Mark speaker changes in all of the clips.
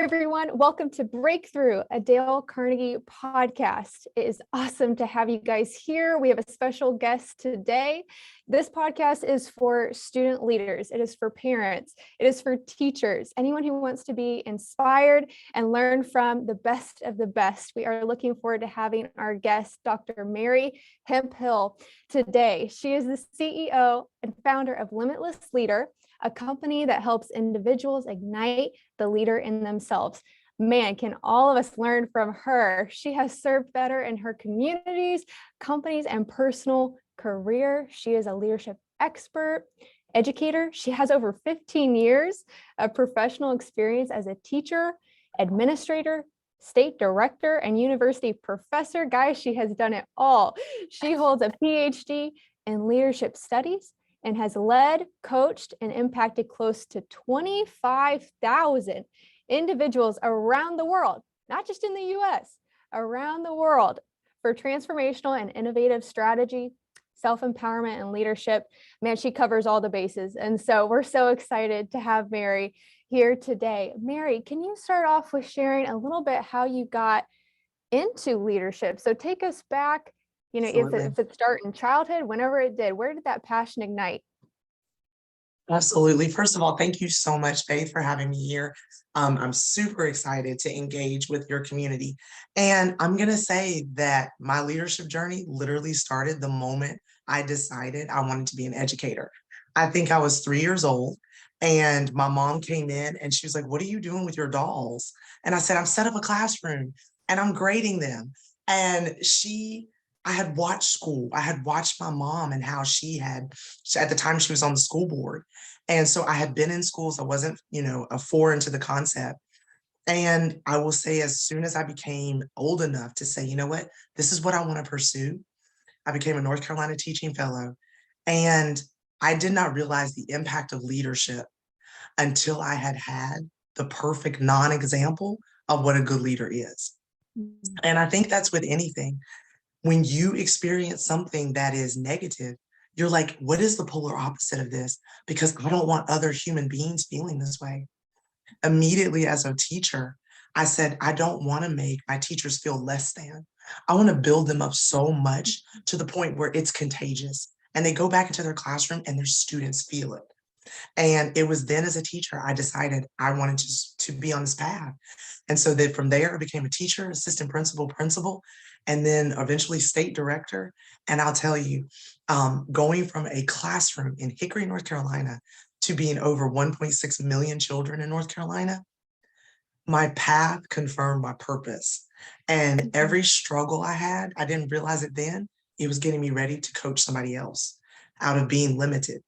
Speaker 1: everyone. Welcome to Breakthrough, a Dale Carnegie podcast. It is awesome to have you guys here. We have a special guest today. This podcast is for student leaders. It is for parents. It is for teachers, anyone who wants to be inspired and learn from the best of the best. We are looking forward to having our guest, Dr. Mary Hemphill, today. She is the CEO and founder of Limitless Leader, a company that helps individuals ignite the leader in themselves. Man, can all of us learn from her? She has served better in her communities, companies, and personal career. She is a leadership expert, educator. She has over 15 years of professional experience as a teacher, administrator, state director, and university professor. Guys, she has done it all. She holds a PhD in leadership studies and has led, coached, and impacted close to 25,000 individuals around the world, not just in the US, around the world, for transformational and innovative strategy, self-empowerment, and leadership. Man, she covers all the bases. And so we're so excited to have Mary here today. Mary, can you start off with sharing a little bit how you got into leadership? So take us back. If it started in childhood, whenever it did, where did that passion ignite?
Speaker 2: Absolutely. First of all, thank you so much, Faith, for having me here. I'm super excited to engage with your community. And I'm going to say that my leadership journey literally started the moment I decided I wanted to be an educator. I think I was 3 years old and my mom came in and she was like, "What are you doing with your dolls?" And I said, "I'm set up a classroom and I'm grading them." And I had watched school. I had watched my mom and how at the time she was on the school board. And so I had been in schools. I wasn't, a foreign to the concept. And I will say, as soon as I became old enough to say, you know what, this is what I want to pursue, I became a North Carolina teaching fellow. And I did not realize the impact of leadership until I had the perfect non-example of what a good leader is. And I think that's with anything. When you experience something that is negative, you're like, what is the polar opposite of this? Because I don't want other human beings feeling this way. Immediately as a teacher, I said, I don't want to make my teachers feel less than. I want to build them up so much to the point where it's contagious. And they go back into their classroom and their students feel it. And it was then as a teacher, I decided I wanted to be on this path. And so that from there, I became a teacher, assistant principal, and then eventually state director. And I'll tell you, going from a classroom in Hickory, North Carolina, to being over 1.6 million children in North Carolina, my path confirmed my purpose. And every struggle I had, I didn't realize it then, it was getting me ready to coach somebody else out of being limited.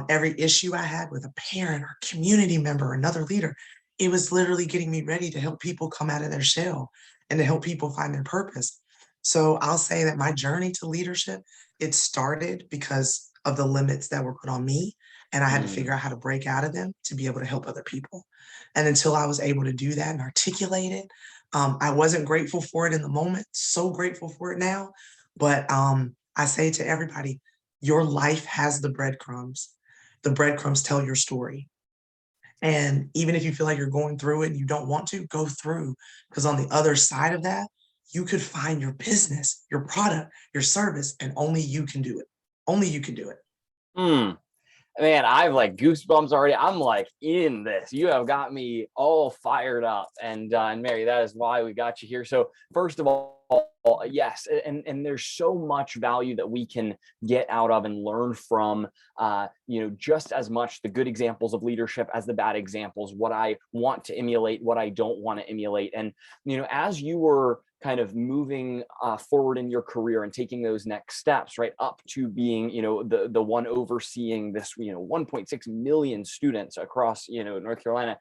Speaker 2: Every issue I had with a parent or community member or another leader, it was literally getting me ready to help people come out of their shell and to help people find their purpose. So I'll say that my journey to leadership, it started because of the limits that were put on me. And I had to figure out how to break out of them to be able to help other people. And until I was able to do that and articulate it, I wasn't grateful for it in the moment, so grateful for it now. But I say to everybody, your life has the breadcrumbs. The breadcrumbs tell your story. And even if you feel like you're going through it and you don't want to, go through. Because on the other side of that, you could find your business, your product, your service, and only you can do it. Only you can do it.
Speaker 3: Man, I've like goosebumps already. I'm like in this. You have got me all fired up. And Mary, that is why we got you here. So first of all, yes, and there's so much value that we can get out of and learn from, just as much the good examples of leadership as the bad examples, what I want to emulate, what I don't want to emulate. And, as you were kind of moving forward in your career and taking those next steps, right, up to being, the one overseeing this, 1.6 million students across, North Carolina.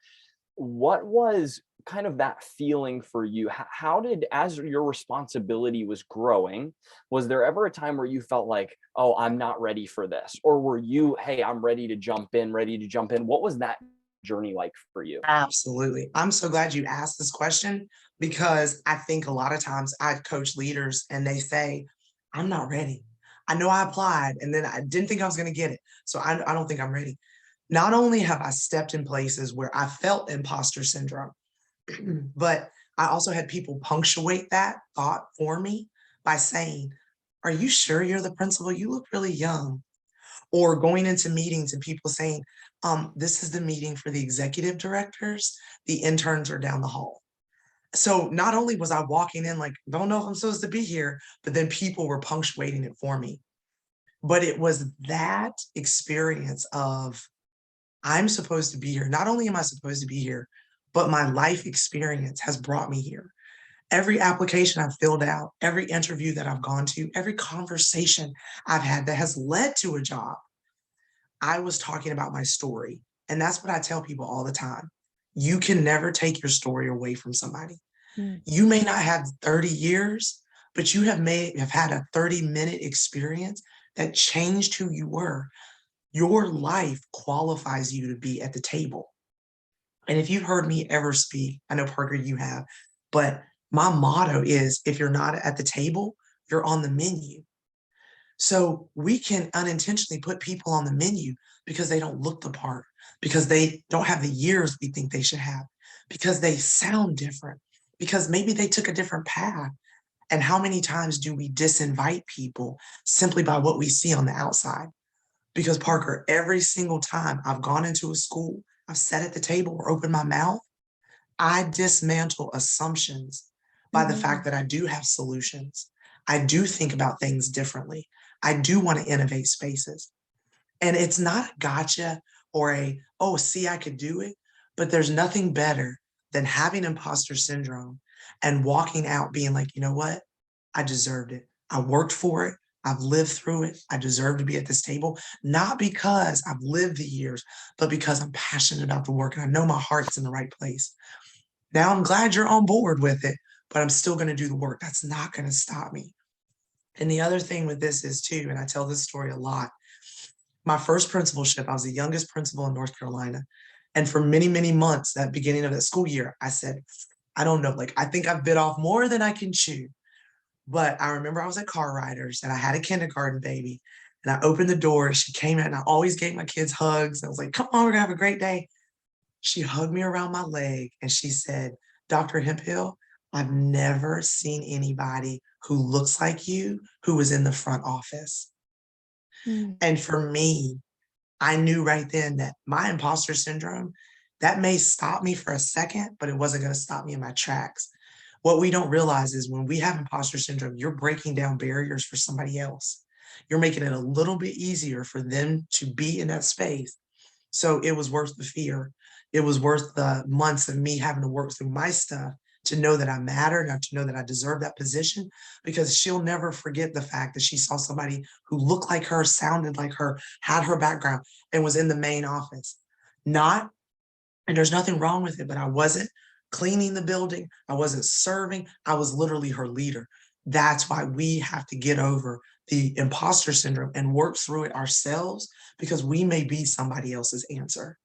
Speaker 3: What was kind of that feeling for you? How did, as your responsibility was growing, was there ever a time where you felt like, oh, I'm not ready for this? Or were you, hey, I'm ready to jump in? What was that journey like for you?
Speaker 2: Absolutely. I'm so glad you asked this question because I think a lot of times I coach leaders and they say, I'm not ready. I know I applied and then I didn't think I was going to get it. So I don't think I'm ready. Not only have I stepped in places where I felt imposter syndrome, But I also had people punctuate that thought for me by saying, "Are you sure you're the principal? You look really young." Or going into meetings and people saying, this is the meeting for the executive directors, the interns are down the hall. So not only was I walking in like, don't know if I'm supposed to be here, but then people were punctuating it for me. But it was that experience of, I'm supposed to be here. Not only am I supposed to be here, but my life experience has brought me here. Every application I've filled out, every interview that I've gone to, every conversation I've had that has led to a job, I was talking about my story. And that's what I tell people all the time. You can never take your story away from somebody.
Speaker 1: Mm.
Speaker 2: You may not have 30 years, but you may have had a 30-minute experience that changed who you were. Your life qualifies you to be at the table. And if you've heard me ever speak, I know Parker, you have, but my motto is, if you're not at the table, you're on the menu. So we can unintentionally put people on the menu because they don't look the part, because they don't have the years we think they should have, because they sound different, because maybe they took a different path. And how many times do we disinvite people simply by what we see on the outside? Because Parker, every single time I've gone into a school, I've sat at the table or opened my mouth, I dismantle assumptions by the fact that I do have solutions. I do think about things differently. I do want to innovate spaces. And it's not a gotcha or a, oh, see, I could do it. But there's nothing better than having imposter syndrome and walking out being like, you know what? I deserved it. I worked for it. I've lived through it. I deserve to be at this table, not because I've lived the years, but because I'm passionate about the work and I know my heart's in the right place. Now I'm glad you're on board with it, but I'm still going to do the work. That's not going to stop me. And the other thing with this is too, and I tell this story a lot, my first principalship, I was the youngest principal in North Carolina. And for many, many months, that beginning of that school year, I said, I don't know, like, I think I've bit off more than I can chew. But I remember I was at Car Riders and I had a kindergarten baby and I opened the door. She came in and I always gave my kids hugs. I was like, come on, we're gonna have a great day. She hugged me around my leg and she said, Dr. Hemphill, I've never seen anybody who looks like you who was in the front office.
Speaker 1: Mm.
Speaker 2: And for me, I knew right then that my imposter syndrome, that may stop me for a second, but it wasn't going to stop me in my tracks. What we don't realize is when we have imposter syndrome, you're breaking down barriers for somebody else. You're making it a little bit easier for them to be in that space. So it was worth the fear. It was worth the months of me having to work through my stuff to know that I matter and to know that I deserve that position, because she'll never forget the fact that she saw somebody who looked like her, sounded like her, had her background, and was in the main office. Not, and there's nothing wrong with it, but I wasn't cleaning the building. I wasn't serving. I was literally her leader. That's why we have to get over the imposter syndrome and work through it ourselves, because we may be somebody else's answer.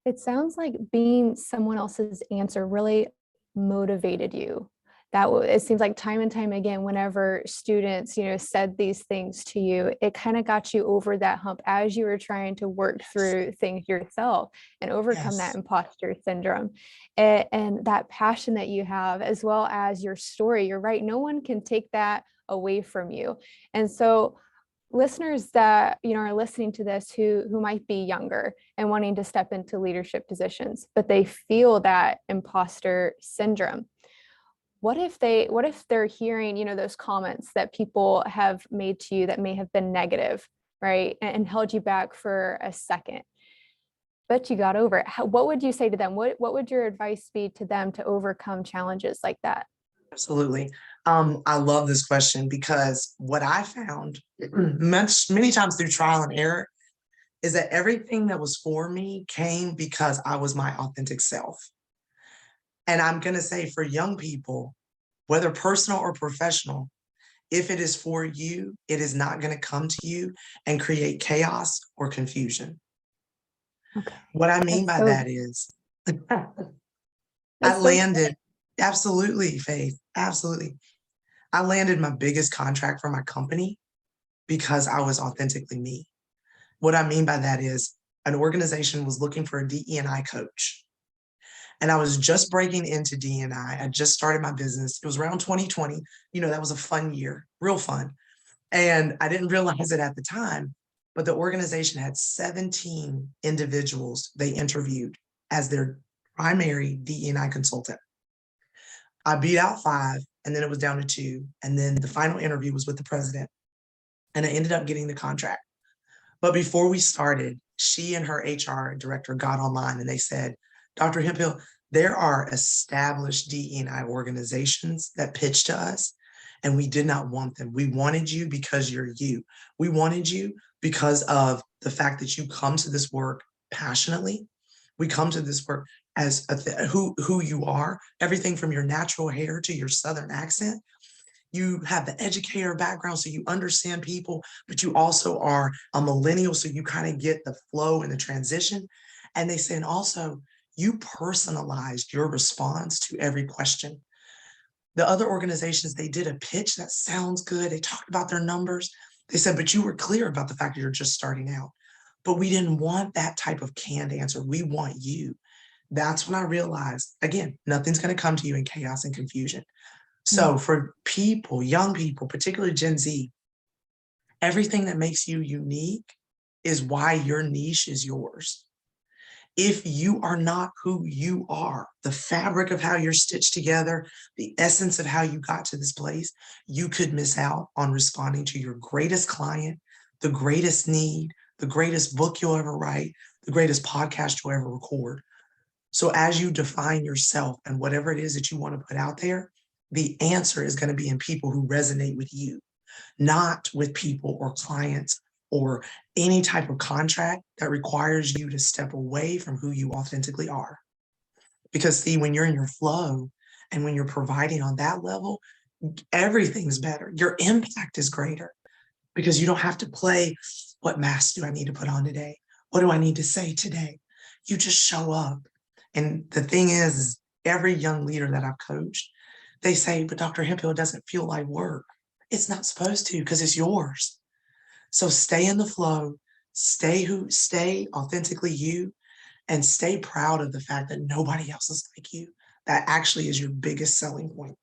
Speaker 1: It sounds like being someone else's answer really motivated you. It seems like time and time again, whenever students, said these things to you, it kind of got you over that hump as you were trying to work through things yourself and overcome that
Speaker 2: Yes.
Speaker 1: imposter syndrome. And that passion that you have, as well as your story, you're right. No one can take that away from you. And so listeners that are listening to this who might be younger and wanting to step into leadership positions, but they feel that imposter syndrome, what if they're hearing those comments that people have made to you that may have been negative, right, and held you back for a second, but you got over it? What would you say to them? What would your advice be to them to overcome challenges like that?
Speaker 2: Absolutely. I love this question because what I found many times through trial and error is that everything that was for me came because I was my authentic self. And I'm going to say for young people, whether personal or professional, if it is for you, it is not going to come to you and create chaos or confusion.
Speaker 1: Okay.
Speaker 2: What I mean by that is I landed, absolutely, Faith, absolutely. I landed my biggest contract for my company because I was authentically me. What I mean by that is an organization was looking for a DE&I coach. And I was just breaking into D&I. I just started my business. It was around 2020. That was a fun year, real fun. And I didn't realize it at the time, but the organization had 17 individuals they interviewed as their primary D&I consultant. I beat out 5, and then it was down to 2. And then the final interview was with the president, and I ended up getting the contract. But before we started, she and her HR director got online and they said, Dr. Hemphill, there are established DE&I organizations that pitched to us, and we did not want them. We wanted you because you're you. We wanted you because of the fact that you come to this work passionately. We come to this work as who you are, everything from your natural hair to your Southern accent. You have the educator background, so you understand people, but you also are a millennial, so you kind of get the flow and the transition. And they say, and also, you personalized your response to every question. The other organizations, they did a pitch that sounds good. They talked about their numbers. They said, but you were clear about the fact that you're just starting out. But we didn't want that type of canned answer. We want you. That's when I realized, again, nothing's going to come to you in chaos and confusion. So for people, young people, particularly Gen Z, everything that makes you unique is why your niche is yours. If you are not who you are, the fabric of how you're stitched together, the essence of how you got to this place, you could miss out on responding to your greatest client, the greatest need, the greatest book you'll ever write, the greatest podcast you'll ever record. So as you define yourself and whatever it is that you want to put out there, the answer is going to be in people who resonate with you, not with people or clients or any type of contract that requires you to step away from who you authentically are. Because see, when you're in your flow and when you're providing on that level, everything's better. Your impact is greater because you don't have to play, what mask do I need to put on today? What do I need to say today? You just show up. And the thing is every young leader that I've coached, they say, but Dr. Hemphill, it doesn't feel like work. It's not supposed to because it's yours. So stay in the flow, stay authentically you, and stay proud of the fact that nobody else is like you. That actually is your biggest selling point.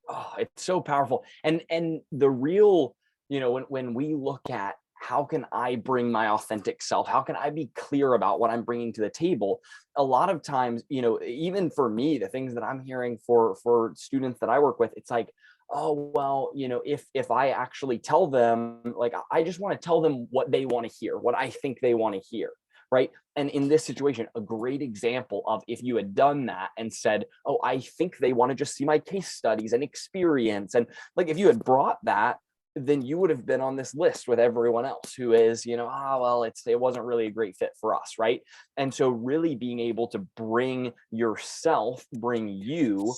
Speaker 3: Oh, it's so powerful. And the real, when we look at how can I bring my authentic self? How can I be clear about what I'm bringing to the table? A lot of times, even for me, the things that I'm hearing for students that I work with, it's like, oh, well, if I actually tell them, like, I just want to tell them what they want to hear, what I think they want to hear. Right. And in this situation, a great example of if you had done that and said, oh, I think they want to just see my case studies and experience. And like, if you had brought that, then you would have been on this list with everyone else who is, well, it wasn't really a great fit for us. Right. And so really being able to bring yourself, bring you,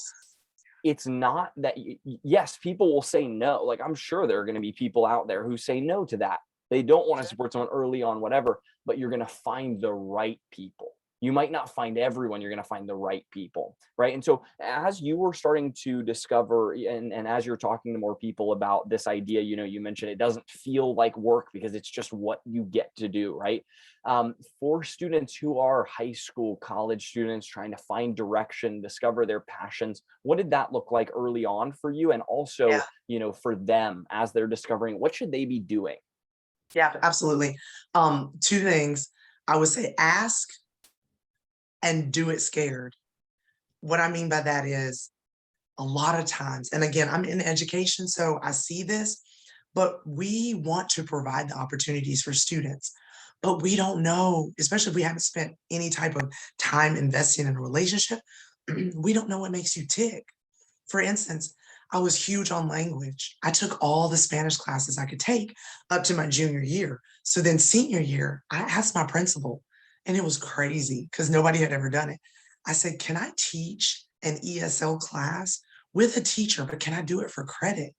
Speaker 3: it's not that, yes, people will say no. Like, I'm sure there are going to be people out there who say no to that. They don't want to support someone early on, whatever, but you're going to find the right people. You might not find everyone, you're going to find the right people, right? And so as you were starting to discover, and as you're talking to more people about this idea, you mentioned it doesn't feel like work because it's just what you get to do, right? For students who are high school, college students trying to find direction, discover their passions, what did that look like early on for you? And also, for them as they're discovering, what should they be doing?
Speaker 2: Yeah, absolutely. 2 things. I would say ask and do it scared. What I mean by that is a lot of times, and again, I'm in education, so I see this, but we want to provide the opportunities for students, but we don't know, especially if we haven't spent any type of time investing in a relationship, we don't know what makes you tick. For instance, I was huge on language. I took all the Spanish classes I could take up to my junior year. So then senior year, I asked my principal, and it was crazy because nobody had ever done it. I said, can I teach an ESL class with a teacher, but can I do it for credit?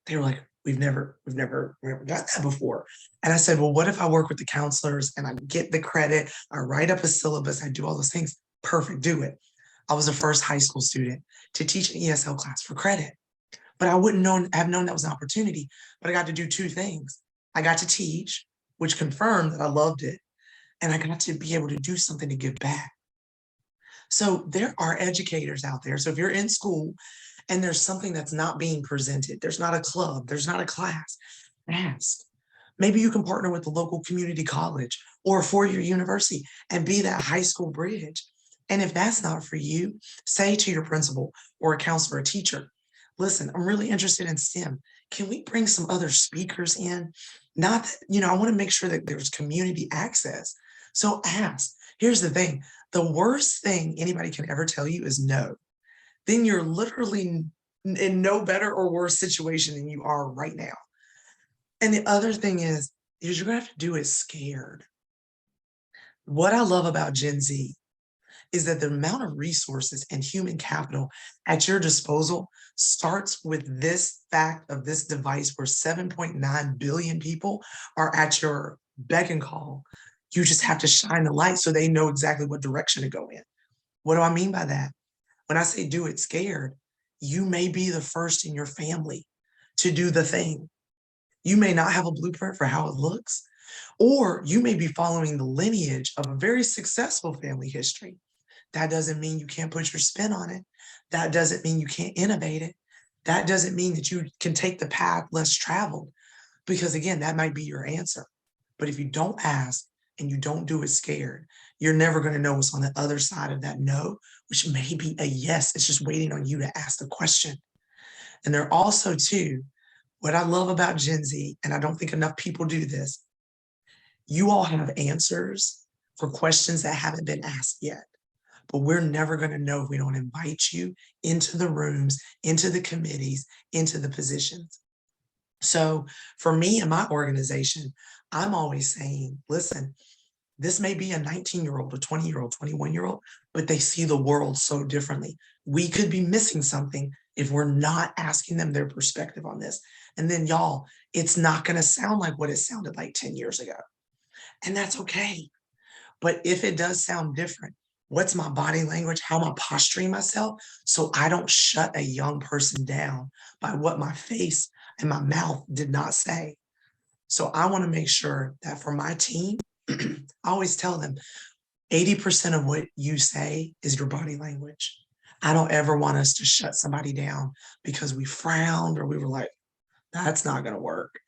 Speaker 2: They were like, we've never done that before. And I said, well, what if I work with the counselors and I get the credit, I write up a syllabus, I do all those things? Perfect, do it. I was the first high school student to teach an ESL class for credit, but I wouldn't have known that was an opportunity. But I got to do 2 things. I got to teach, which confirmed that I loved it. And I got to be able to do something to give back. So there are educators out there. So if you're in school and there's something that's not being presented, there's not a club, there's not a class, ask. Maybe you can partner with the local community college or a four-year university and be that high school bridge. And if that's not for you, say to your principal or a counselor or teacher, listen, I'm really interested in STEM. Can we bring some other speakers in? Not that, I want to make sure that there's community access. So ask. Here's the thing. The worst thing anybody can ever tell you is no. Then you're literally in no better or worse situation than you are right now. And the other thing is you're gonna have to do it scared. What I love about Gen Z is that the amount of resources and human capital at your disposal starts with this fact of this device where 7.9 billion people are at your beck and call. You just have to shine the light so they know exactly what direction to go in. What do I mean by that? When I say do it scared, you may be the first in your family to do the thing. You may not have a blueprint for how it looks, or you may be following the lineage of a very successful family history. That doesn't mean you can't put your spin on it. That doesn't mean you can't innovate it. That doesn't mean that you can take the path less traveled, because again, that might be your answer. But if you don't ask and you don't do it scared, you're never going to know what's on the other side of that no, which may be a yes. It's just waiting on you to ask the question. And there are also, too, what I love about Gen Z, and I don't think enough people do this, you all have answers for questions that haven't been asked yet. But we're never going to know if we don't invite you into the rooms, into the committees, into the positions. So for me and my organization, I'm always saying, listen, this may be a 19-year-old, a 20-year-old, 21-year-old, but they see the world so differently. We could be missing something if we're not asking them their perspective on this. And then y'all, it's not going to sound like what it sounded like 10 years ago. And that's okay. But if it does sound different, what's my body language? How am I posturing myself so I don't shut a young person down by what my face and my mouth did not say? So I want to make sure that for my team, I always tell them 80% of what you say is your body language. I don't ever want us to shut somebody down because we frowned or we were like, that's not going to work.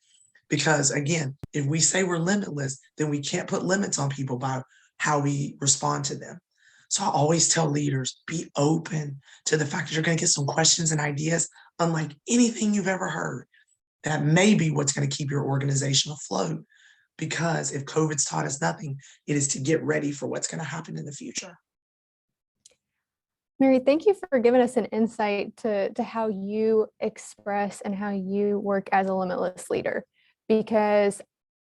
Speaker 2: Because again, if we say we're limitless, then we can't put limits on people by how we respond to them. So I always tell leaders, be open to the fact that you're going to get some questions and ideas unlike anything you've ever heard. That may be what's going to keep your organization afloat. Because if COVID's taught us nothing, it is to get ready for what's going to happen in the future.
Speaker 1: Mary, thank you for giving us an insight to how you express and how you work as a limitless leader. Because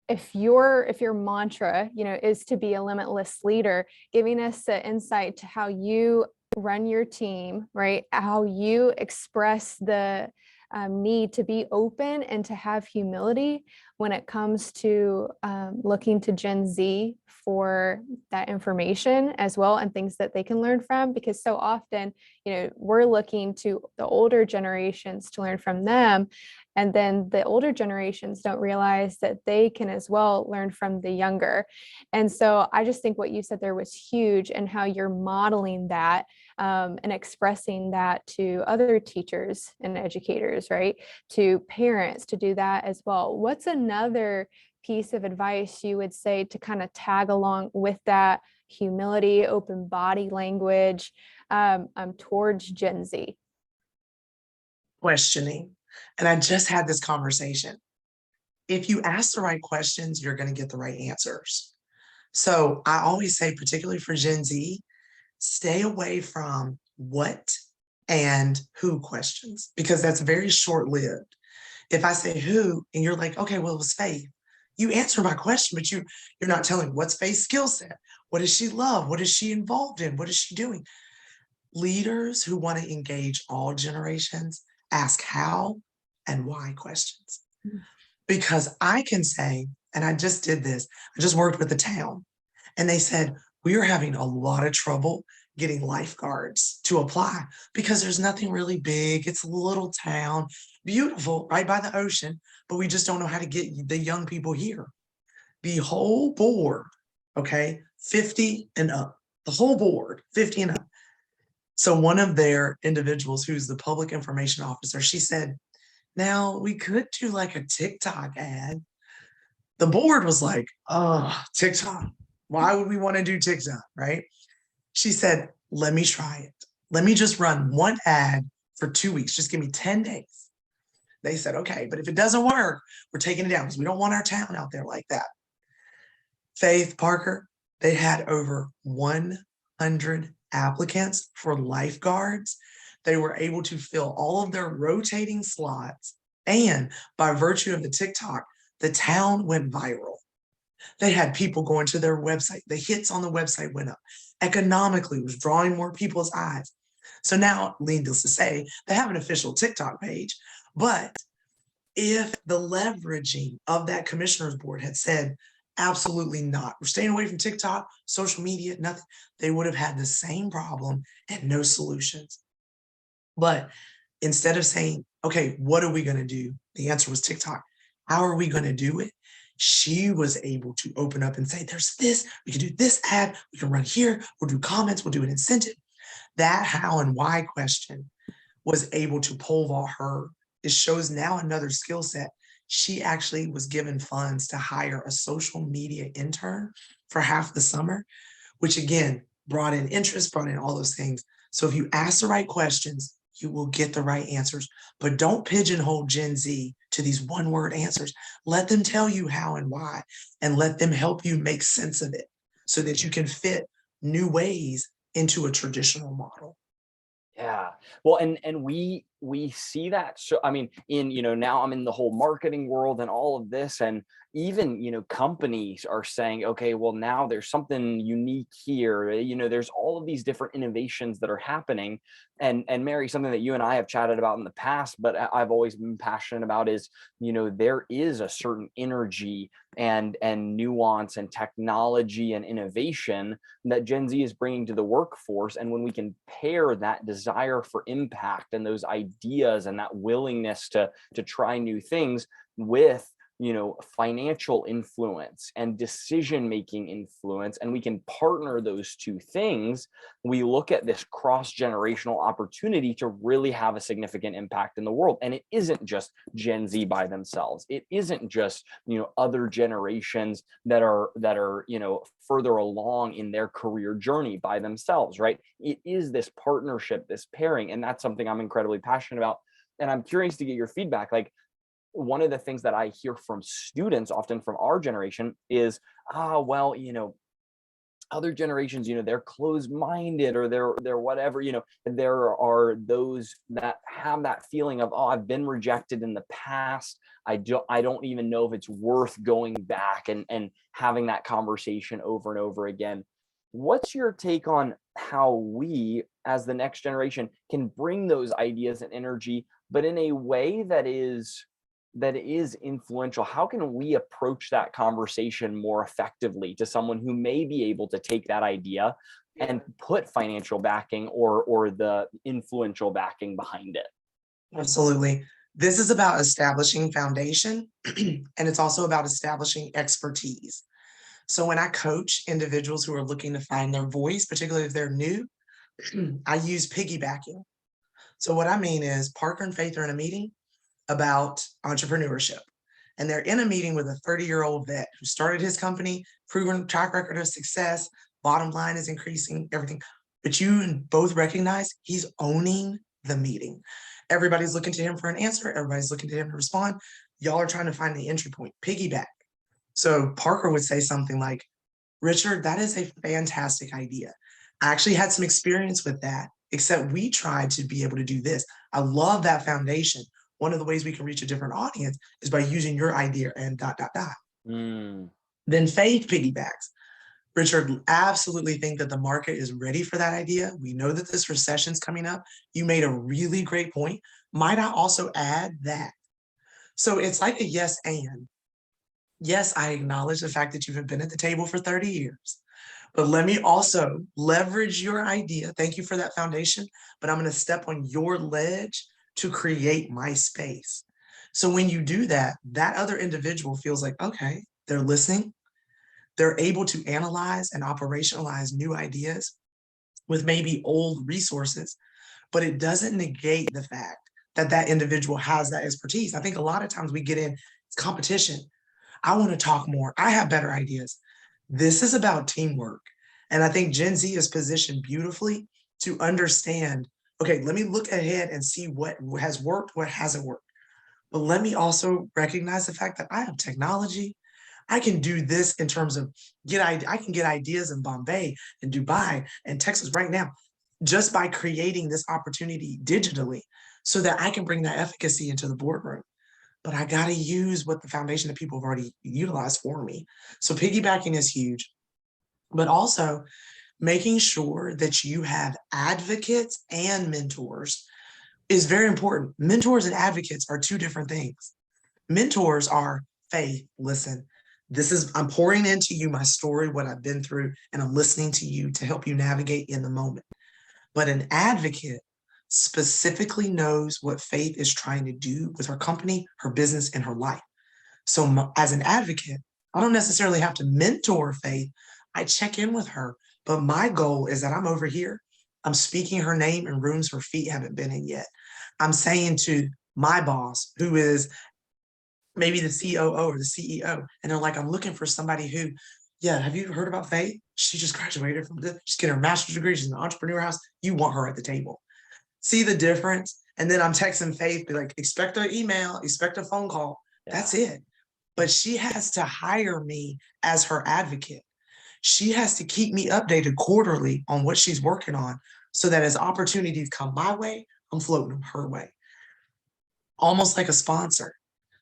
Speaker 1: if your mantra, is to be a limitless leader, giving us the insight to how you run your team, right? How you express the need to be open and to have humility when it comes to looking to Gen Z for that information as well and things that they can learn from, because so often, we're looking to the older generations to learn from them. And then the older generations don't realize that they can as well learn from the younger. And so I just think what you said there was huge, and how you're modeling that and expressing that to other teachers and educators, right? To parents to do that as well. What's another piece of advice you would say to kind of tag along with that humility, open body language towards Gen Z?
Speaker 2: Questioning. And I just had this conversation. If you ask the right questions, you're going to get the right answers. So I always say, particularly for Gen Z, stay away from what and who questions, because that's very short-lived. If I say who and you're like, okay, well, it was Faith. You answer my question, but you're not telling what's Faith's skill set. What does she love? What is she involved in? What is she doing? Leaders who want to engage all generations ask how and why questions. Because I can say, and I just did this, I just worked with the town, and they said, we are having a lot of trouble getting lifeguards to apply because there's nothing really big. It's a little town, beautiful, right by the ocean, but we just don't know how to get the young people here. The whole board, okay, 50 and up, the whole board, 50 and up, So one of their individuals, who's the public information officer, she said, now we could do like a TikTok ad. The board was like, oh, TikTok. Why would we want to do TikTok, right? She said, let me try it. Let me just run one ad for 2 weeks. Just give me 10 days. They said, okay, but if it doesn't work, we're taking it down because we don't want our town out there like that. Faith, Parker, they had over 100 applicants for lifeguards. They were able to fill all of their rotating slots. And by virtue of the TikTok, the town went viral. They had people going to their website. The hits on the website went up. Economically, it was drawing more people's eyes. So now, needless to say, they have an official TikTok page. But if the leveraging of that commissioner's board had said, absolutely not, we're staying away from TikTok, social media, nothing, they would have had the same problem and no solutions. But instead of saying, okay, what are we going to do? The answer was TikTok. How are we going to do it? She was able to open up and say, there's this, we can do this ad, we can run here, we'll do comments, we'll do an incentive. That how and why question was able to pole vault her. It shows now another skill set. She actually was given funds to hire a social media intern for half the summer, which again, brought in interest, brought in all those things. So if you ask the right questions, you will get the right answers, but don't pigeonhole Gen Z to these one-word answers. Let them tell you how and why, and let them help you make sense of it so that you can fit new ways into a traditional model.
Speaker 3: Yeah. Well, and we see that. So I mean, now I'm in the whole marketing world and all of this, and even, companies are saying, okay, well, now there's something unique here. There's all of these different innovations that are happening. And Mary, something that you and I have chatted about in the past, but I've always been passionate about is, there is a certain energy and nuance and technology and innovation that Gen Z is bringing to the workforce. And when we can pair that desire for impact and those ideas and that willingness to try new things with financial influence and decision-making influence, and we can partner those two things, we look at this cross-generational opportunity to really have a significant impact in the world. And it isn't just Gen Z by themselves. It isn't just, other generations that are, further along in their career journey by themselves, right? It is this partnership, this pairing, and that's something I'm incredibly passionate about. And I'm curious to get your feedback. Like, one of the things that I hear from students, often from our generation, is, well, other generations, they're closed-minded or they're whatever, there are those that have that feeling of, oh, I've been rejected in the past. I don't even know if it's worth going back and having that conversation over and over again. What's your take on how we, as the next generation, can bring those ideas and energy, but in a way that is influential? How can we approach that conversation more effectively to someone who may be able to take that idea and put financial backing or the influential backing behind it?
Speaker 2: Absolutely. This is about establishing foundation, and it's also about establishing expertise. So when I coach individuals who are looking to find their voice, particularly if they're new, I use piggybacking. So what I mean is Parker and Faith are in a meeting about entrepreneurship. And they're in a meeting with a 30-year-old vet who started his company, proven track record of success, bottom line is increasing, everything. But you both recognize he's owning the meeting. Everybody's looking to him for an answer. Everybody's looking to him to respond. Y'all are trying to find the entry point, piggyback. So Parker would say something like, Richard, that is a fantastic idea. I actually had some experience with that, except we tried to be able to do this. I love that foundation. One of the ways we can reach a different audience is by using your idea and ... Then Faith piggybacks. Richard, absolutely think that the market is ready for that idea. We know that this recession's coming up. You made a really great point. Might I also add that? So it's like a yes and. Yes, I acknowledge the fact that you have been at the table for 30 years, but let me also leverage your idea. Thank you for that foundation, but I'm going to step on your ledge to create my space. So when you do that, that other individual feels like, okay, they're listening. They're able to analyze and operationalize new ideas. with maybe old resources, but it doesn't negate the fact that that individual has that expertise. I think a lot of times we get in, it's competition. I want to talk more. I have better ideas. This is about teamwork. And I think Gen Z is positioned beautifully to understand, okay, let me look ahead and see what has worked, what hasn't worked. But let me also recognize the fact that I have technology. I can do this in terms of I can get ideas in Bombay and Dubai and Texas right now just by creating this opportunity digitally so that I can bring that efficacy into the boardroom. But I got to use what the foundation that people have already utilized for me. So piggybacking is huge, but also making sure that you have advocates and mentors is very important. Mentors and advocates are two different things. Mentors are, Faith, listen, I'm pouring into you my story, what I've been through, and I'm listening to you to help you navigate in the moment. But an advocate specifically knows what Faith is trying to do with her company, her business, and her life. So as an advocate, I don't necessarily have to mentor Faith. I check in with her, but my goal is that I'm over here. I'm speaking her name in rooms her feet haven't been in yet. I'm saying to my boss, who is maybe the COO or the CEO, and they're like, I'm looking for somebody who, yeah, have you heard about Faith? She just graduated from this, she's getting her master's degree, she's in the entrepreneur house. You want her at the table. See the difference? And then I'm texting Faith, be like, expect an email, expect a phone call. Yeah. That's it. But she has to hire me as her advocate. She has to keep me updated quarterly on what she's working on so that as opportunities come my way, I'm floating them her way. Almost like a sponsor.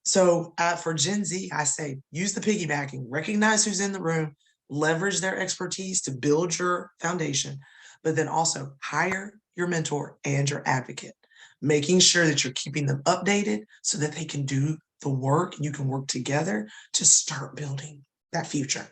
Speaker 2: So for Gen Z, I say, use the piggybacking, recognize who's in the room, leverage their expertise to build your foundation, but then also hire your mentor and your advocate, making sure that you're keeping them updated so that they can do the work and you can work together to start building that future.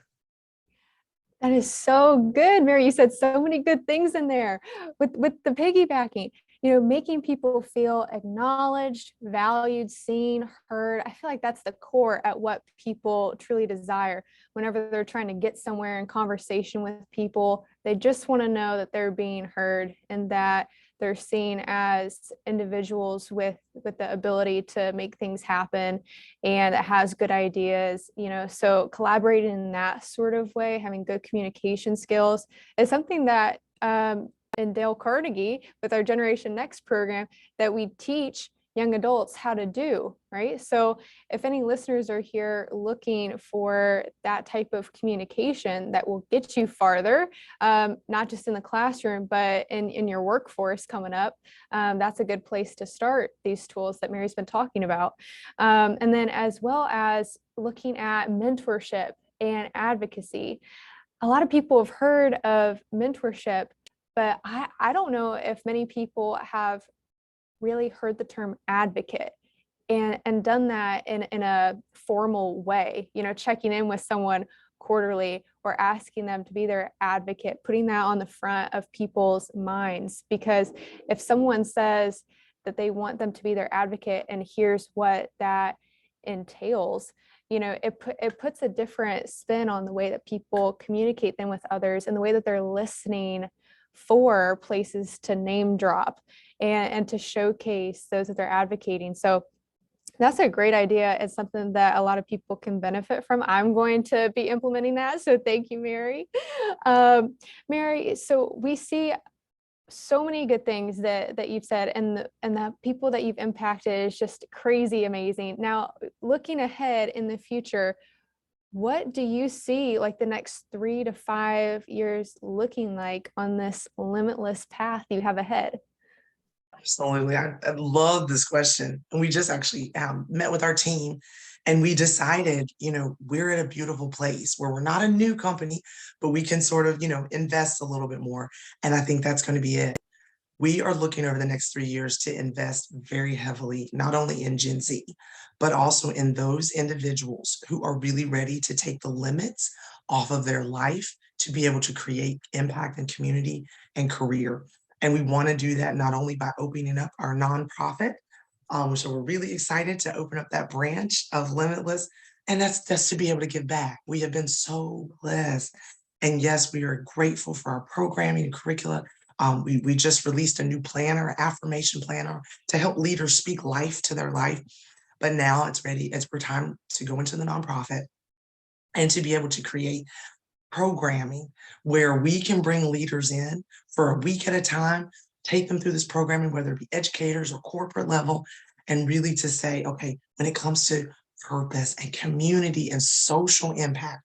Speaker 1: That is so good, Mary. You said so many good things in there with the piggybacking, making people feel acknowledged, valued, seen, heard. I feel like that's the core at what people truly desire whenever they're trying to get somewhere in conversation with people. They just want to know that they're being heard and that they're seen as individuals with the ability to make things happen and that has good ideas, so collaborating in that sort of way, having good communication skills is something that in Dale Carnegie with our Generation Next program that we teach young adults how to do, right? So if any listeners are here looking for that type of communication that will get you farther, not just in the classroom, but in your workforce coming up, that's a good place to start these tools that Mary's been talking about. And then as well as looking at mentorship and advocacy. A lot of people have heard of mentorship, but I don't know if many people have really heard the term advocate and done that in a formal way, checking in with someone quarterly or asking them to be their advocate, putting that on the front of people's minds. Because if someone says that they want them to be their advocate and here's what that entails, it puts a different spin on the way that people communicate them with others and the way that they're listening for places to name drop and to showcase those that they're advocating. So that's a great idea. It's something that a lot of people can benefit from. I'm going to be implementing that. So thank you, Mary. Mary, so we see so many good things that you've said and the people that you've impacted is just crazy amazing. Now, looking ahead in the future, what do you see like the next 3 to 5 years looking like on this limitless path you have ahead?
Speaker 2: Absolutely. I love this question. And we just actually met with our team and we decided, we're at a beautiful place where we're not a new company, but we can sort of, invest a little bit more. And I think that's going to be it. We are looking over the next 3 years to invest very heavily, not only in Gen Z, but also in those individuals who are really ready to take the limits off of their life to be able to create impact in community and career. And we want to do that not only by opening up our nonprofit, so we're really excited to open up that branch of Limitless, and that's to be able to give back. We have been so blessed. And yes, we are grateful for our programming and curricula, We just released a new planner, affirmation planner, to help leaders speak life to their life. But now it's ready. It's for time to go into the nonprofit and to be able to create programming where we can bring leaders in for a week at a time, take them through this programming, whether it be educators or corporate level, and really to say, okay, when it comes to purpose and community and social impact,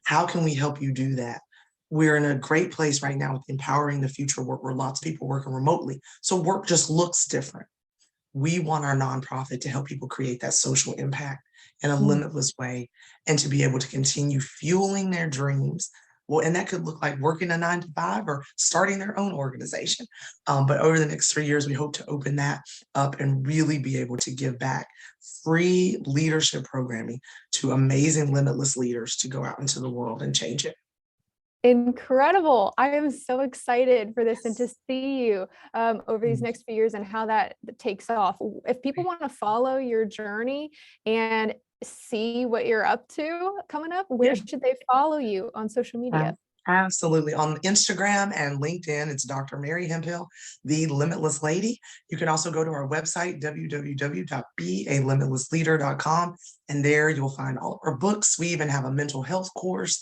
Speaker 2: how can we help you do that? We're in a great place right now with empowering the future work where lots of people working remotely. So work just looks different. We want our nonprofit to help people create that social impact in a limitless way and to be able to continue fueling their dreams. Well, and that could look like working a 9 to 5 or starting their own organization. But over the next 3 years, we hope to open that up and really be able to give back free leadership programming to amazing limitless leaders to go out into the world and change it.
Speaker 1: Incredible. I am so excited for this and to see you over these next few years and how that takes off. If people want to follow your journey and see what you're up to coming up, where should they follow you on social media?
Speaker 2: Absolutely. On Instagram and LinkedIn, it's Dr. Mary Hemphill, the Limitless Lady. You can also go to our website, www.bealimitlessleader.com. And there you'll find all of our books. We even have a mental health course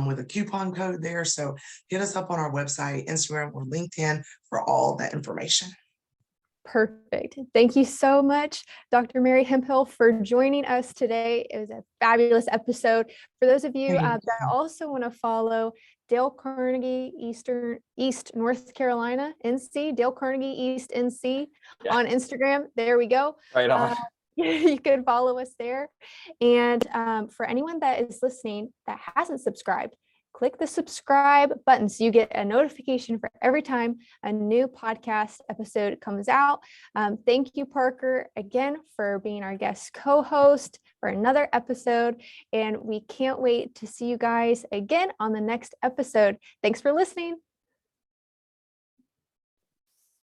Speaker 2: with a coupon code there. So hit us up on our website, Instagram, or LinkedIn for all that information.
Speaker 1: Perfect. Thank you so much, Dr. Mary Hemphill, for joining us today. It was a fabulous episode. For those of you that also want to follow Dale Carnegie East North Carolina, NC, Dale Carnegie East NC on Instagram. There we go.
Speaker 3: Right on.
Speaker 1: You can follow us there. And for anyone that is listening that hasn't subscribed, click the subscribe button so you get a notification for every time a new podcast episode comes out. Thank you, Parker, again for being our guest co-host for another episode. And we can't wait to see you guys again on the next episode. Thanks for listening.